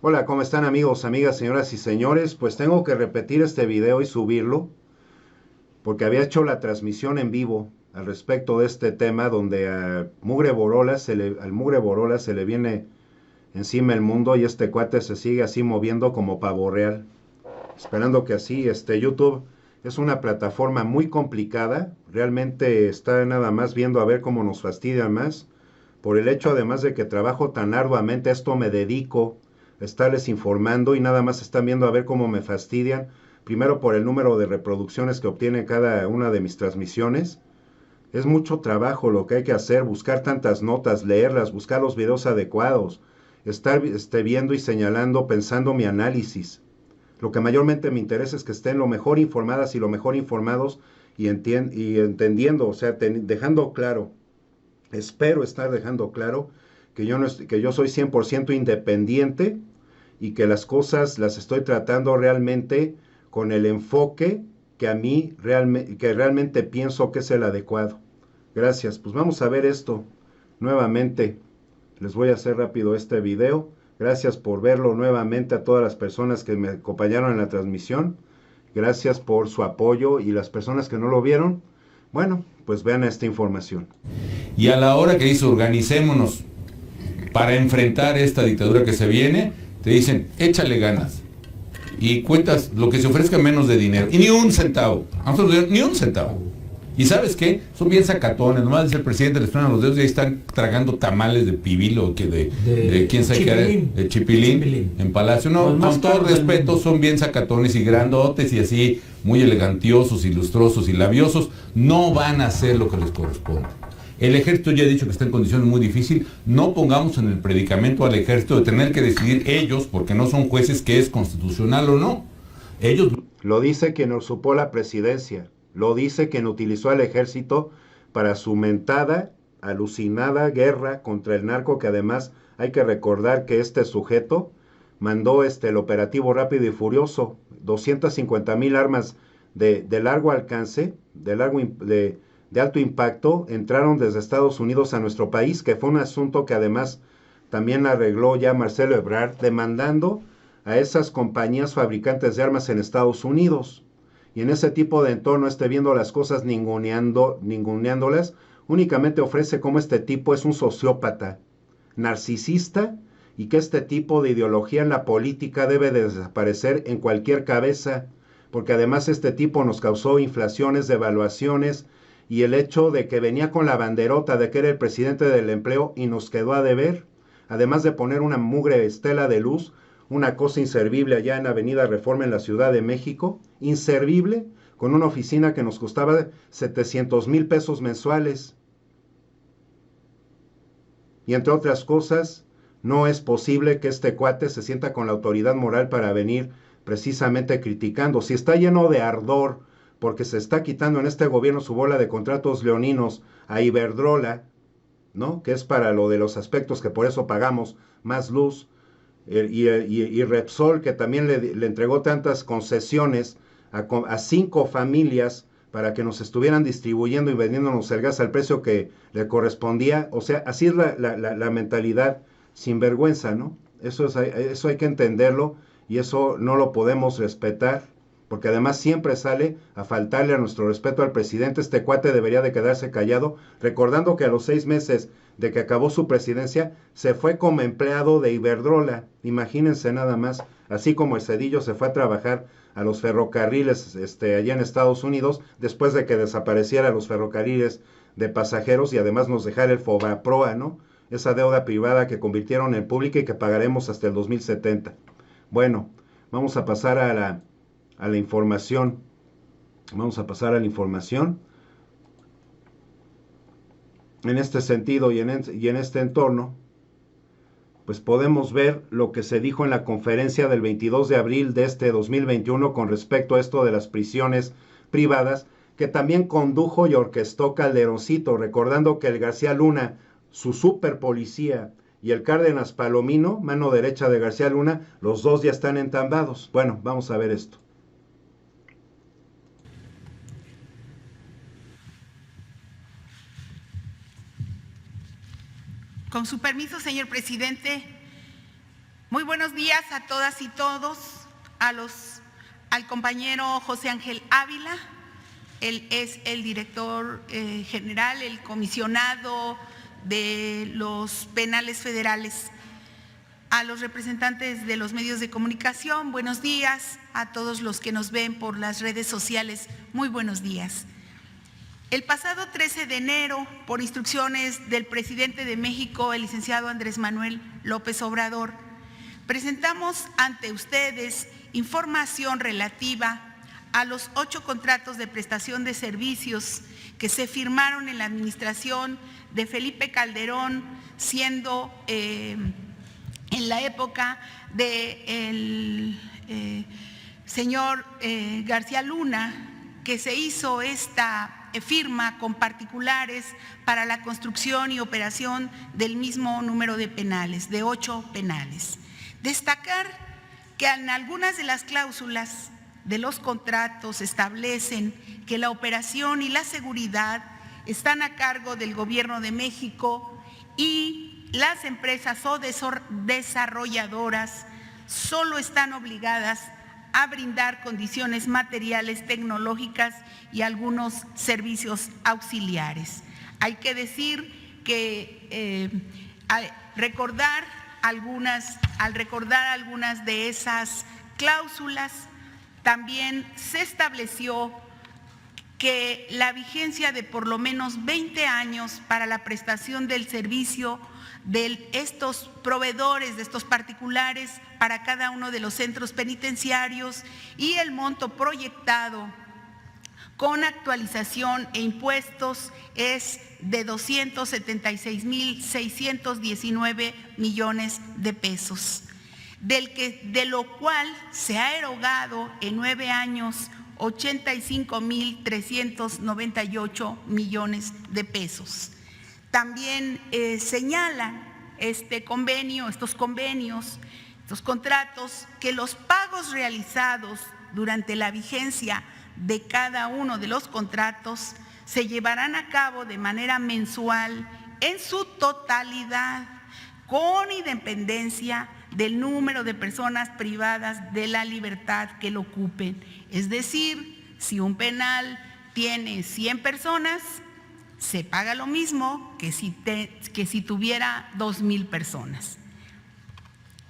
Hola, ¿cómo están amigos, amigas, señoras y señores? Pues tengo que repetir este video y subirlo porque había hecho la transmisión en vivo al respecto de este tema donde al Mugre Borola se le viene encima el mundo y este cuate se sigue así moviendo como pavo real. Esperando que así, YouTube es una plataforma muy complicada, realmente está nada más viendo a ver cómo nos fastidian más. Por el hecho además de que trabajo tan arduamente, a esto me dedico a estarles informando y nada más están viendo a ver cómo me fastidian. Primero por el número de reproducciones que obtiene cada una de mis transmisiones. Es mucho trabajo lo que hay que hacer, buscar tantas notas, leerlas, buscar los videos adecuados, estar viendo y señalando, pensando mi análisis. Lo que mayormente me interesa es que estén lo mejor informadas y lo mejor informados y entendiendo, o sea, dejando claro, espero estar dejando claro que yo, no que yo soy 100% independiente y que las cosas las estoy tratando realmente con el enfoque que a mí que realmente pienso que es el adecuado. Gracias, pues vamos a ver esto nuevamente. Les voy a hacer rápido este video. Gracias por verlo nuevamente a todas las personas que me acompañaron en la transmisión. Gracias por su apoyo y las personas que no lo vieron, bueno, pues vean esta información. Y a la hora que dice organicémonos para enfrentar esta dictadura que se viene, te dicen échale ganas y cuentas lo que se ofrezca menos de dinero y ni un centavo, ni un centavo. Y ¿sabes qué? Son bien sacatones, nomás dice el presidente, les ponen los dedos y ahí están tragando tamales de pibil o que de quién sabe qué, de chipilín en Palacio. No, con todo respeto, son bien sacatones y grandotes y así, muy elegantiosos, ilustrosos y labiosos. No van a hacer lo que les corresponde. El ejército ya ha dicho que está en condiciones muy difíciles. No pongamos en el predicamento al ejército de tener que decidir ellos, porque no son jueces, que es constitucional o no. Ellos... Lo dice quien usurpó la presidencia, lo dice quien utilizó al ejército para su mentada, alucinada guerra contra el narco, que además hay que recordar que este sujeto mandó el operativo Rápido y Furioso, 250,000 armas de largo alcance, de alto impacto, entraron desde Estados Unidos a nuestro país, que fue un asunto que además también arregló ya Marcelo Ebrard, demandando a esas compañías fabricantes de armas en Estados Unidos. Y en ese tipo de entorno esté viendo las cosas ninguneándolas, únicamente ofrece cómo este tipo es un sociópata, narcisista, y que este tipo de ideología en la política debe de desaparecer en cualquier cabeza, porque además este tipo nos causó inflaciones, devaluaciones, y el hecho de que venía con la banderota de que era el presidente del empleo y nos quedó a deber, además de poner una mugre estela de luz, una cosa inservible allá en Avenida Reforma en la Ciudad de México, inservible, con una oficina que nos costaba 700,000 pesos mensuales. Y entre otras cosas, no es posible que este cuate se sienta con la autoridad moral para venir precisamente criticando. Si está lleno de ardor porque se está quitando en este gobierno su bola de contratos leoninos a Iberdrola, ¿no? Que es para lo de los aspectos que por eso pagamos más luz, y Repsol, que también le entregó tantas concesiones a 5 familias para que nos estuvieran distribuyendo y vendiéndonos el gas al precio que le correspondía. O sea, así es la mentalidad sin vergüenza, ¿no? Eso hay que entenderlo y eso no lo podemos respetar, porque además siempre sale a faltarle a nuestro respeto al presidente. Este cuate debería de quedarse callado, recordando que a los 6 meses de que acabó su presidencia, se fue como empleado de Iberdrola. Imagínense nada más, así como el Cedillo se fue a trabajar a los ferrocarriles allá en Estados Unidos, después de que desapareciera los ferrocarriles de pasajeros y además nos dejara el Fobaproa, ¿no? Esa deuda privada que convirtieron en pública y que pagaremos hasta el 2070. Bueno, vamos a pasar a la información. Vamos a pasar a la información. En este sentido y en este entorno, pues podemos ver lo que se dijo en la conferencia del 22 de abril de este 2021 con respecto a esto de las prisiones privadas, que también condujo y orquestó Calderoncito, recordando que el García Luna, su super policía, y el Cárdenas Palomino, mano derecha de García Luna, los dos ya están entambados. Bueno, vamos a ver esto. Con su permiso, señor presidente, Muy buenos días a todas y todos, al compañero José Ángel Ávila. Él es el director general, el comisionado de los penales federales. A los representantes de los medios de comunicación, buenos días. A todos los que nos ven por las redes sociales, muy buenos días. El pasado 13 de enero, por instrucciones del presidente de México, el licenciado Andrés Manuel López Obrador, presentamos ante ustedes información relativa a los 8 contratos de prestación de servicios que se firmaron en la administración de Felipe Calderón, siendo en la época del señor García Luna, que se hizo esta firma con particulares para la construcción y operación del mismo número de penales, de 8 penales. Destacar que en algunas de las cláusulas de los contratos establecen que la operación y la seguridad están a cargo del Gobierno de México y las empresas o desarrolladoras solo están obligadas a brindar condiciones materiales, tecnológicas y algunos servicios auxiliares. Hay que decir que al recordar algunas de esas cláusulas, también se estableció que la vigencia de por lo menos 20 años para la prestación del servicio de estos proveedores, de estos particulares, para cada uno de los centros penitenciarios, y el monto proyectado con actualización e impuestos es de 276,619 millones de pesos, de lo cual se ha erogado en 9 años 85,398 millones de pesos. También señalan estos contratos, que los pagos realizados durante la vigencia de cada uno de los contratos se llevarán a cabo de manera mensual en su totalidad, con independencia del número de personas privadas de la libertad que lo ocupen. Es decir, si un penal tiene 100 personas, se paga lo mismo que si tuviera 2,000 personas.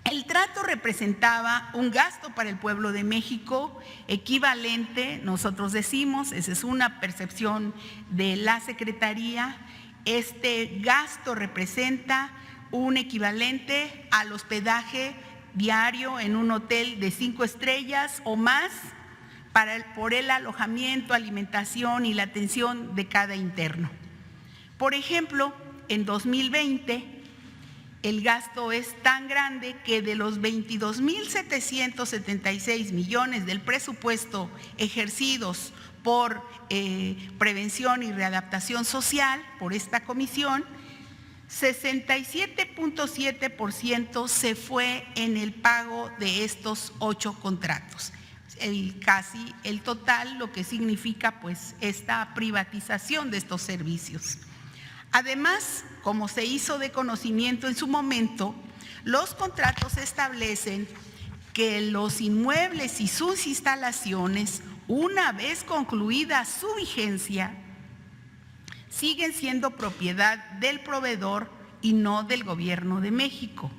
El trato representaba un gasto para el pueblo de México equivalente, nosotros decimos, esa es una percepción de la Secretaría, este gasto representa un equivalente al hospedaje diario en un hotel de 5 estrellas o más por el alojamiento, alimentación y la atención de cada interno. Por ejemplo, en 2020, el gasto es tan grande que de los 22,776 millones del presupuesto ejercidos por prevención y readaptación social, por esta comisión, 67.7% se fue en el pago de estos 8 contratos. Casi el total, lo que significa pues esta privatización de estos servicios. Además, como se hizo de conocimiento en su momento, los contratos establecen que los inmuebles y sus instalaciones, una vez concluida su vigencia, siguen siendo propiedad del proveedor y no del Gobierno de México.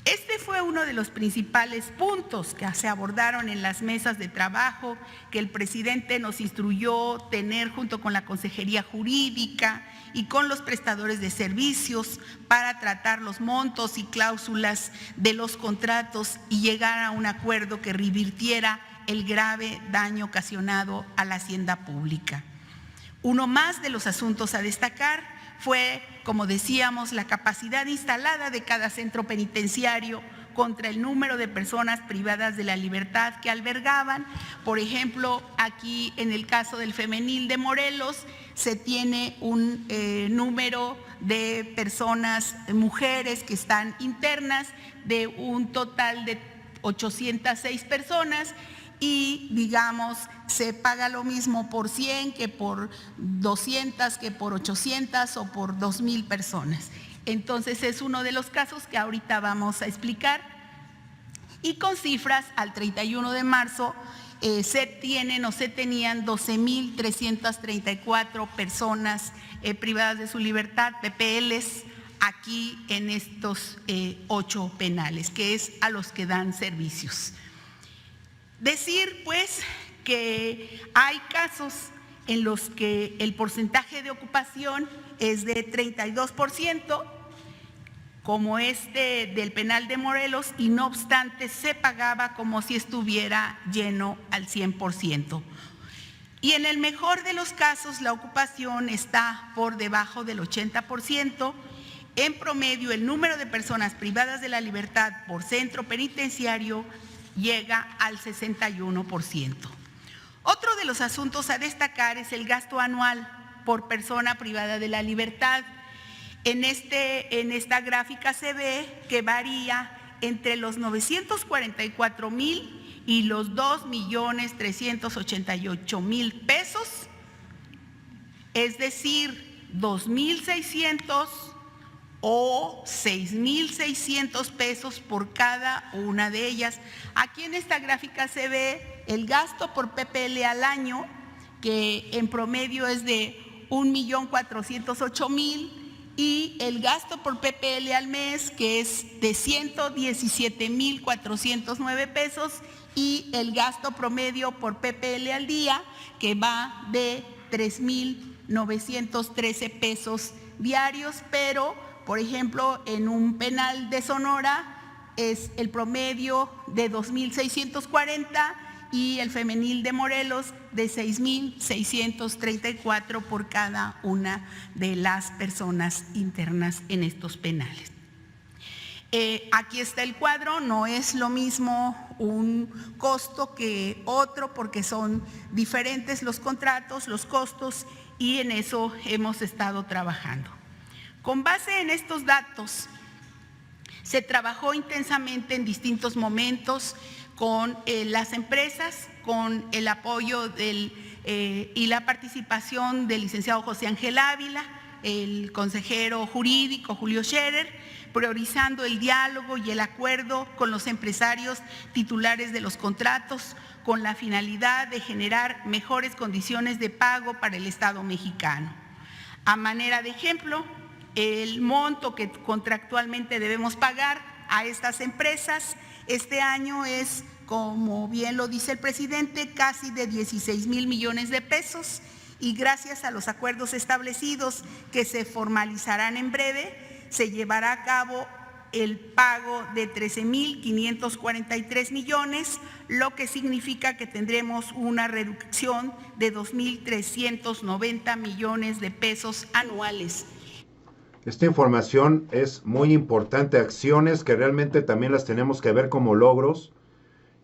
Este fue uno de los principales puntos que se abordaron en las mesas de trabajo que el presidente nos instruyó tener junto con la Consejería Jurídica y con los prestadores de servicios para tratar los montos y cláusulas de los contratos y llegar a un acuerdo que revirtiera el grave daño ocasionado a la hacienda pública. Uno más de los asuntos a destacar fue, como decíamos, la capacidad instalada de cada centro penitenciario contra el número de personas privadas de la libertad que albergaban. Por ejemplo, aquí en el caso del femenil de Morelos se tiene un número de personas, mujeres que están internas, de un total de 806 personas, y digamos se paga lo mismo por 100 que por 200, que por 800 o por 2,000 personas. Entonces es uno de los casos que ahorita vamos a explicar. Y con cifras al 31 de marzo se tenían 12.334 personas privadas de su libertad, PPLs, aquí en estos 8 penales, que es a los que dan servicios. Decir, pues, que hay casos en los que el porcentaje de ocupación es de 32%, como del penal de Morelos, y no obstante se pagaba como si estuviera lleno al 100%. Y en el mejor de los casos la ocupación está por debajo del 80%. En promedio, el número de personas privadas de la libertad por centro penitenciario llega al 61%. Otro de los asuntos a destacar es el gasto anual por persona privada de la libertad. En esta gráfica se ve que varía entre los 944,000 y los 2,388,000 pesos, es decir, 2,600 o 6,600 pesos por cada una de ellas. Aquí en esta gráfica se ve el gasto por PPL al año, que en promedio es de 1,408,000, y el gasto por PPL al mes, que es de 117,409 pesos, y el gasto promedio por PPL al día, que va de 3,913 pesos diarios, pero, por ejemplo, en un penal de Sonora es el promedio de 2,640 y el femenil de Morelos de 6,634 por cada una de las personas internas en estos penales. Aquí está el cuadro, no es lo mismo un costo que otro porque son diferentes los contratos, los costos, y en eso hemos estado trabajando. Con base en estos datos, se trabajó intensamente en distintos momentos con las empresas, con el apoyo y la participación del licenciado José Ángel Ávila, el consejero jurídico Julio Scherer, priorizando el diálogo y el acuerdo con los empresarios titulares de los contratos, con la finalidad de generar mejores condiciones de pago para el Estado mexicano. A manera de ejemplo, el monto que contractualmente debemos pagar a estas empresas este año es, como bien lo dice el presidente, casi de 16,000 millones de pesos, y gracias a los acuerdos establecidos que se formalizarán en breve, se llevará a cabo el pago de 13,543 millones, lo que significa que tendremos una reducción de 2,390 millones de pesos anuales. Esta información es muy importante, acciones que realmente también las tenemos que ver como logros,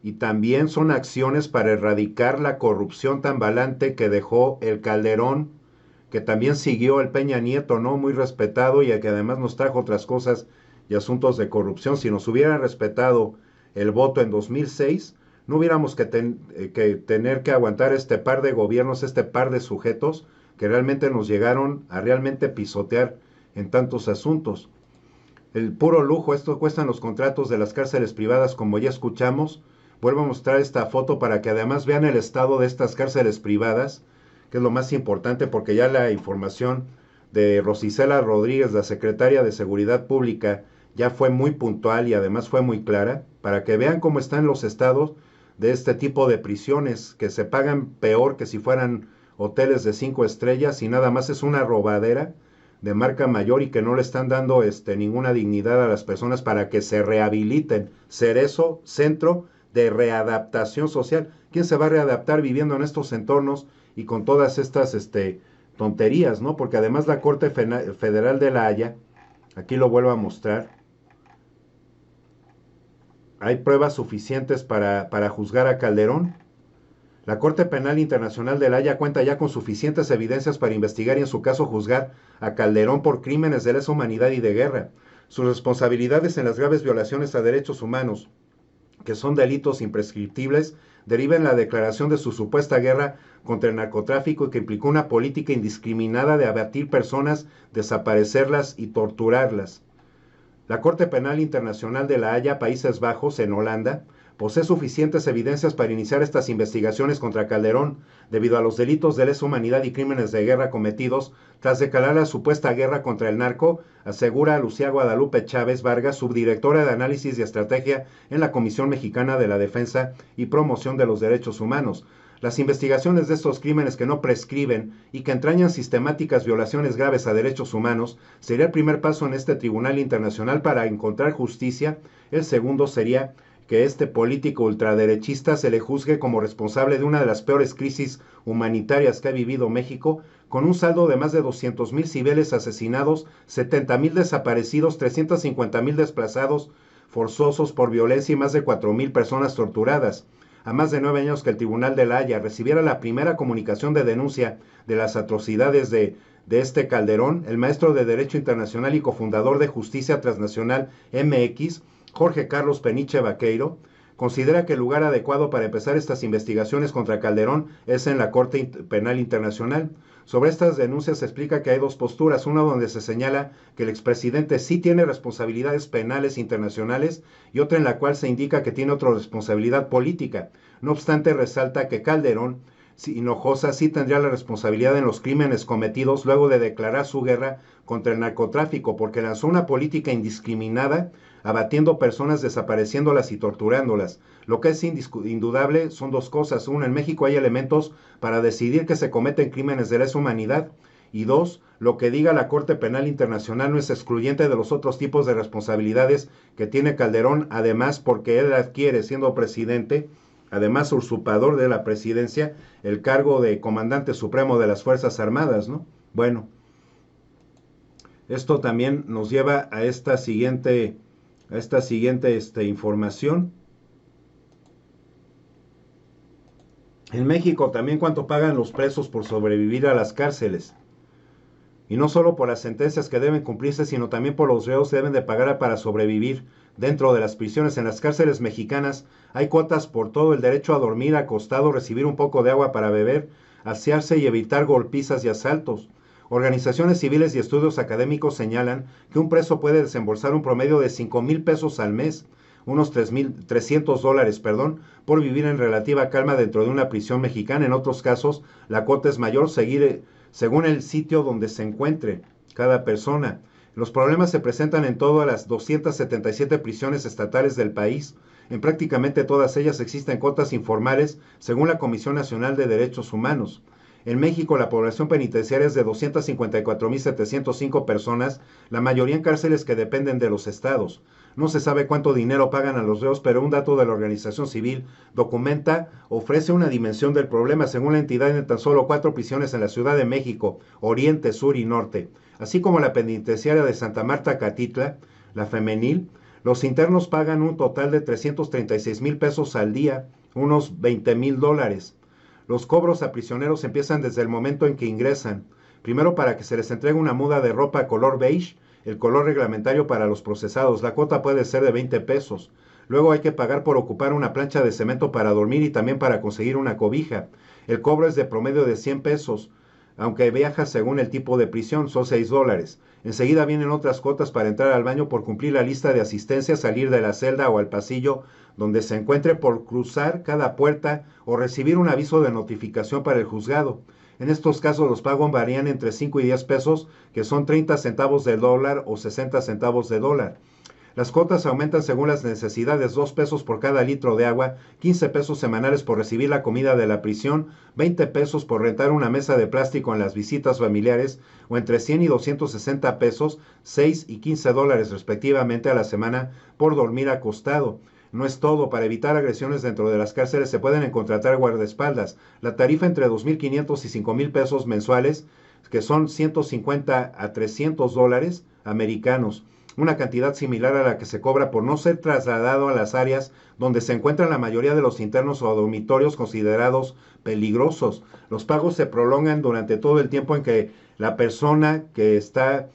y también son acciones para erradicar la corrupción tan balante que dejó el Calderón, que también siguió el Peña Nieto, ¿no? Muy respetado, y que además nos trajo otras cosas y asuntos de corrupción. Si nos hubiera respetado el voto en 2006, no hubiéramos que tener que aguantar este par de gobiernos, este par de sujetos que realmente nos llegaron a realmente pisotear en tantos asuntos. El puro lujo, esto cuestan los contratos de las cárceles privadas, como ya escuchamos. Vuelvo a mostrar esta foto para que además vean el estado de estas cárceles privadas, que es lo más importante, porque ya la información de Rosicela Rodríguez, la secretaria de Seguridad Pública, ya fue muy puntual y además fue muy clara, para que vean cómo están los estados de este tipo de prisiones, que se pagan peor que si fueran hoteles de 5 estrellas, y nada más es una robadera de marca mayor, y que no le están dando ninguna dignidad a las personas para que se rehabiliten. Cerezo, Centro de Readaptación Social. ¿Quién se va a readaptar viviendo en estos entornos y con todas estas tonterías, ¿no? Porque además la Corte Federal de La Haya, aquí lo vuelvo a mostrar, hay pruebas suficientes para juzgar a Calderón. La Corte Penal Internacional de La Haya cuenta ya con suficientes evidencias para investigar y en su caso juzgar a Calderón por crímenes de lesa humanidad y de guerra. Sus responsabilidades en las graves violaciones a derechos humanos, que son delitos imprescriptibles, derivan en la declaración de su supuesta guerra contra el narcotráfico, y que implicó una política indiscriminada de abatir personas, desaparecerlas y torturarlas. La Corte Penal Internacional de La Haya, Países Bajos, en Holanda, posee suficientes evidencias para iniciar estas investigaciones contra Calderón debido a los delitos de lesa humanidad y crímenes de guerra cometidos tras declarar la supuesta guerra contra el narco, asegura Lucía Guadalupe Chávez Vargas, subdirectora de Análisis y Estrategia en la Comisión Mexicana de la Defensa y Promoción de los Derechos Humanos. Las investigaciones de estos crímenes que no prescriben y que entrañan sistemáticas violaciones graves a derechos humanos sería el primer paso en este tribunal internacional para encontrar justicia. El segundo sería que este político ultraderechista se le juzgue como responsable de una de las peores crisis humanitarias que ha vivido México, con un saldo de más de 200,000 civiles asesinados, 70,000 desaparecidos, 350,000 desplazados forzosos por violencia y más de 4,000 personas torturadas. A más de 9 años que el Tribunal de La Haya recibiera la primera comunicación de denuncia de las atrocidades de este Calderón, el maestro de Derecho Internacional y cofundador de Justicia Transnacional MX, Jorge Carlos Peniche Vaqueiro, considera que el lugar adecuado para empezar estas investigaciones contra Calderón es en la Corte Penal Internacional. Sobre estas denuncias se explica que hay dos posturas, una donde se señala que el expresidente sí tiene responsabilidades penales internacionales y otra en la cual se indica que tiene otra responsabilidad política. No obstante, resalta que Calderón Hinojosa sí tendría la responsabilidad en los crímenes cometidos luego de declarar su guerra contra el narcotráfico, porque lanzó una política indiscriminada, abatiendo personas, desapareciéndolas y torturándolas. Lo que es indudable son dos cosas. Uno, en México hay elementos para decidir que se cometen crímenes de lesa humanidad. Y dos, lo que diga la Corte Penal Internacional no es excluyente de los otros tipos de responsabilidades que tiene Calderón, además porque él adquiere, siendo presidente, además usurpador de la presidencia, el cargo de comandante supremo de las Fuerzas Armadas, ¿no? Bueno, esto también nos lleva a esta siguiente información. En México también cuánto pagan los presos por sobrevivir a las cárceles. Y no solo por las sentencias que deben cumplirse, sino también por los reos que deben de pagar para sobrevivir dentro de las prisiones. En las cárceles mexicanas hay cuotas por todo: el derecho a dormir acostado, recibir un poco de agua para beber, asearse y evitar golpizas y asaltos. Organizaciones civiles y estudios académicos señalan que un preso puede desembolsar un promedio de 5,000 pesos al mes, unos $300, por vivir en relativa calma dentro de una prisión mexicana. En otros casos, la cuota es mayor según el sitio donde se encuentre cada persona. Los problemas se presentan en todas las 277 prisiones estatales del país. En prácticamente todas ellas existen cuotas informales, según la Comisión Nacional de Derechos Humanos. En México, la población penitenciaria es de 254,705 personas, la mayoría en cárceles que dependen de los estados. No se sabe cuánto dinero pagan a los reos, pero un dato de la organización civil ofrece una dimensión del problema. Según la entidad, en tan solo 4 prisiones en la Ciudad de México, Oriente, Sur y Norte, así como la penitenciaria de Santa Marta Catitla, la femenil, los internos pagan un total de 336,000 pesos al día, unos $20,000. Los cobros a prisioneros empiezan desde el momento en que ingresan. Primero, para que se les entregue una muda de ropa color beige, el color reglamentario para los procesados. La cuota puede ser de 20 pesos. Luego hay que pagar por ocupar una plancha de cemento para dormir y también para conseguir una cobija. El cobro es de promedio de 100 pesos, aunque viaja según el tipo de prisión, son $6. Enseguida vienen otras cuotas para entrar al baño, por cumplir la lista de asistencia, salir de la celda o al pasillo donde se encuentre, por cruzar cada puerta o recibir un aviso de notificación para el juzgado. En estos casos los pagos varían entre 5 y 10 pesos, que son 30 centavos de dólar o 60 centavos de dólar. Las cuotas aumentan según las necesidades: 2 pesos por cada litro de agua, 15 pesos semanales por recibir la comida de la prisión, 20 pesos por rentar una mesa de plástico en las visitas familiares, o entre 100 y 260 pesos, 6 y 15 dólares respectivamente a la semana por dormir acostado. No es todo. Para evitar agresiones dentro de las cárceles se pueden contratar guardaespaldas. La tarifa entre 2,500 y 5,000 pesos mensuales, que son 150 a 300 dólares americanos. Una cantidad similar a la que se cobra por no ser trasladado a las áreas donde se encuentran la mayoría de los internos o dormitorios considerados peligrosos. Los pagos se prolongan durante todo el tiempo en que la persona que está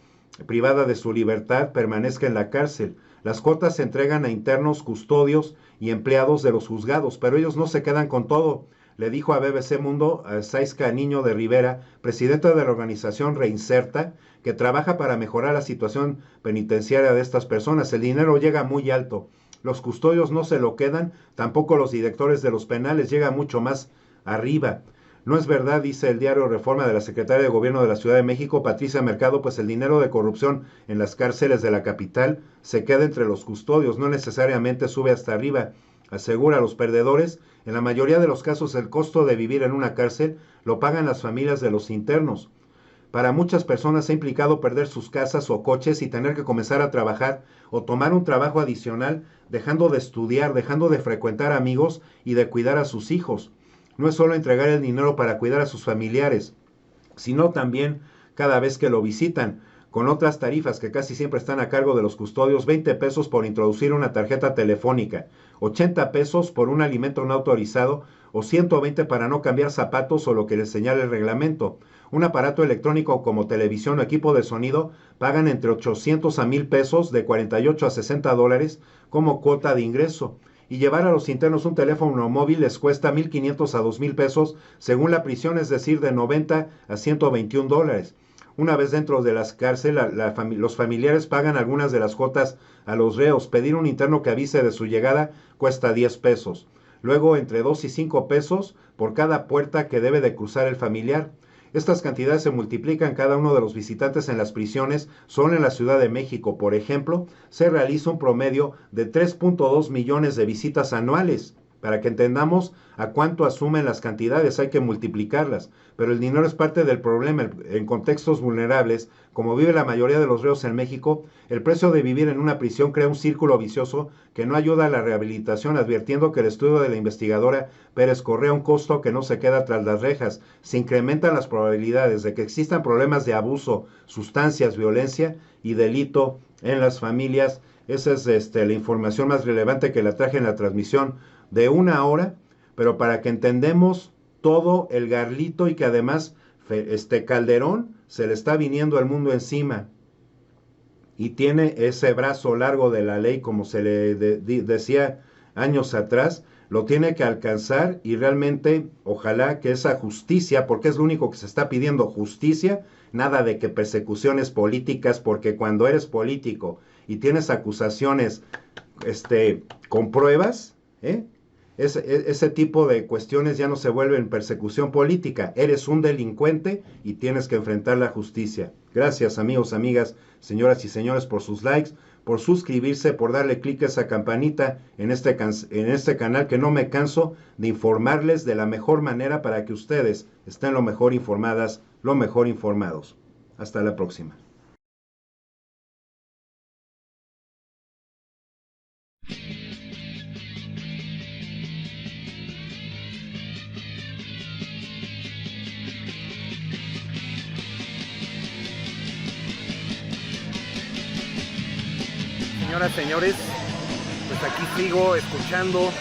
privada de su libertad permanezca en la cárcel. Las cuotas se entregan a internos, custodios y empleados de los juzgados, pero ellos no se quedan con todo. le dijo a BBC Mundo a Saiska Niño de Rivera, presidenta de la organización Reinserta, que trabaja para mejorar la situación penitenciaria de estas personas. El dinero llega muy alto. Los custodios no se lo quedan, tampoco los directores de los penales, llega mucho más arriba. No es verdad, dice el diario Reforma de la secretaria de Gobierno de la Ciudad de México, Patricia Mercado, pues el dinero de corrupción en las cárceles de la capital se queda entre los custodios, no necesariamente sube hasta arriba. Asegura a los perdedores, en la mayoría de los casos el costo de vivir en una cárcel lo pagan las familias de los internos. Para muchas personas ha implicado perder sus casas o coches y tener que comenzar a trabajar o tomar un trabajo adicional, dejando de estudiar, dejando de frecuentar amigos y de cuidar a sus hijos. No es solo entregar el dinero para cuidar a sus familiares, sino también cada vez que lo visitan, con otras tarifas que casi siempre están a cargo de los custodios, 20 pesos por introducir una tarjeta telefónica, 80 pesos por un alimento no autorizado o 120 para no cambiar zapatos o lo que les señala el reglamento. Un aparato electrónico como televisión o equipo de sonido pagan entre 800 a 1000 pesos, de 48 a 60 dólares como cuota de ingreso. Y llevar a los internos un teléfono móvil les cuesta 1,500 a 2,000 pesos según la prisión, es decir, de 90 a 121 dólares. Una vez dentro de las cárceles, los familiares pagan algunas de las cuotas a los reos. Pedir un interno que avise de su llegada cuesta 10 pesos. Luego entre 2 y 5 pesos por cada puerta que debe de cruzar el familiar. Estas cantidades se multiplican cada uno de los visitantes en las prisiones. Solo en la Ciudad de México, por ejemplo, se realiza un promedio de 3.2 millones de visitas anuales. Para que entendamos a cuánto asumen las cantidades, hay que multiplicarlas. Pero el dinero es parte del problema. En contextos vulnerables, como vive la mayoría de los reos en México, el precio de vivir en una prisión crea un círculo vicioso que no ayuda a la rehabilitación, advirtiendo que el estudio de la investigadora Pérez Correa, un costo que no se queda tras las rejas. Se incrementan las probabilidades de que existan problemas de abuso, sustancias, violencia y delito en las familias. Esa es la información más relevante que la traje en la transmisión de 1 hora, pero para que entendemos todo el garlito y que además Calderón se le está viniendo al mundo encima y tiene ese brazo largo de la ley, como se le decía años atrás, lo tiene que alcanzar y realmente ojalá que esa justicia, porque es lo único que se está pidiendo, justicia, nada de que persecuciones políticas, porque cuando eres político y tienes acusaciones con pruebas, ese tipo de cuestiones ya no se vuelven persecución política. Eres un delincuente y tienes que enfrentar la justicia. Gracias, amigos, amigas, señoras y señores, por sus likes, por suscribirse, por darle clic a esa campanita en este canal, que no me canso de informarles de la mejor manera para que ustedes estén lo mejor informadas, lo mejor informados. Hasta la próxima. Señoras, señores, pues aquí sigo escuchando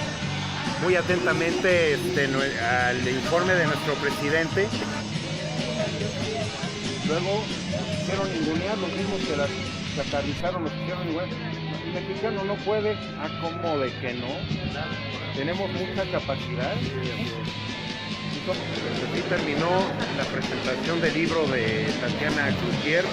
muy atentamente al informe de nuestro presidente. Luego hicieron ningunear los mismos que las satanizaron, los hicieron igual. El mexicano no puede, ¿cómo de que no? Tenemos mucha capacidad. Así terminó la presentación del libro de Tatiana Cloutier.